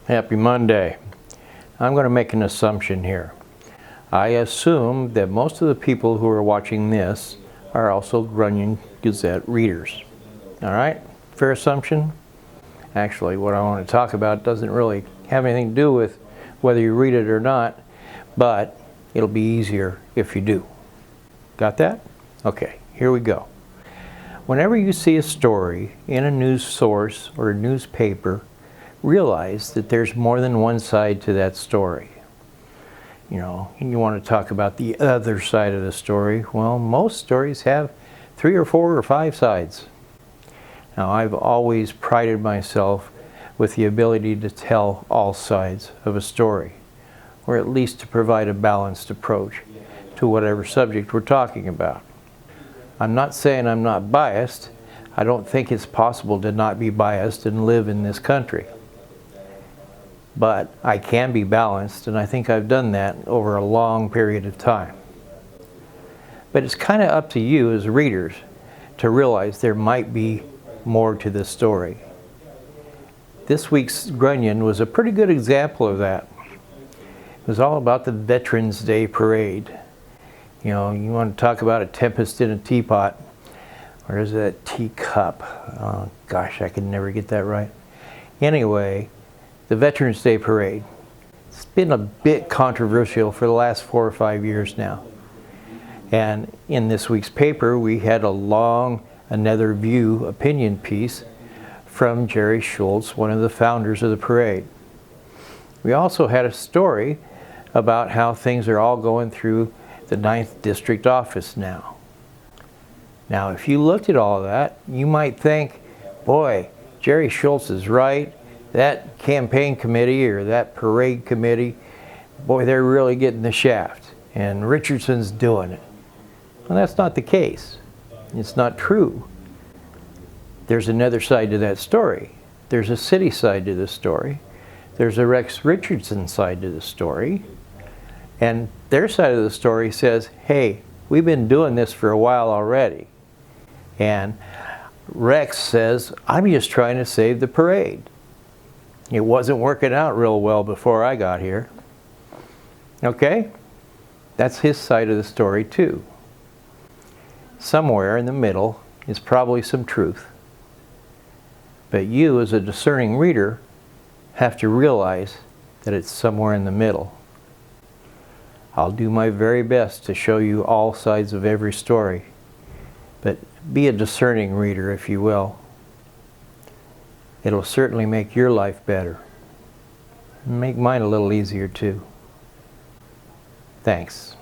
Happy Monday. I'm going to make an assumption here. I assume that most of the people who are watching this are also Grunion Gazette readers. All right? Fair assumption? Actually, what I want to talk about doesn't really have anything to do with whether you read it or not, but it'll be easier if you do. Got that? Okay, here we go. Whenever you see a story in a news source or a newspaper, realize that there's more than one side to that story. You know, you want to talk about the other side of the story. Well, most stories have 3 or 4 or 5 sides. Now, I've always prided myself with the ability to tell all sides of a story, or at least to provide a balanced approach to whatever subject we're talking about. I'm not saying I'm not biased. I don't think it's possible to not be biased and live in this country. But I can be balanced, and I think I've done that over a long period of time. But it's kind of up to you as readers to realize there might be more to the story. This week's Grunion was a pretty good example of that. It was all about the Veterans Day Parade. You know, you want to talk about a tempest in a teapot, or is it a teacup? Oh gosh, I can never get that right. Anyway, the Veterans Day Parade. It's been a bit controversial for the last 4 or 5 years now. And in this week's paper, we had a long Another View opinion piece from Jerry Schultz, one of the founders of the parade. We also had a story about how things are all going through the 9th District office now. Now, if you looked at all of that, you might think, boy, Jerry Schultz is right. That campaign committee or that parade committee, boy, they're really getting the shaft. And Richardson's doing it. Well, that's not the case. It's not true. There's another side to that story. There's a city side to the story. There's a Rex Richardson side to the story. And their side of the story says, hey, we've been doing this for a while already. And Rex says, I'm just trying to save the parade. It wasn't working out real well before I got here. Okay? That's his side of the story too. Somewhere in the middle is probably some truth. But you, as a discerning reader, have to realize that it's somewhere in the middle. I'll do my very best to show you all sides of every story, but be a discerning reader, if you will. It'll certainly make your life better. Make mine a little easier too. Thanks.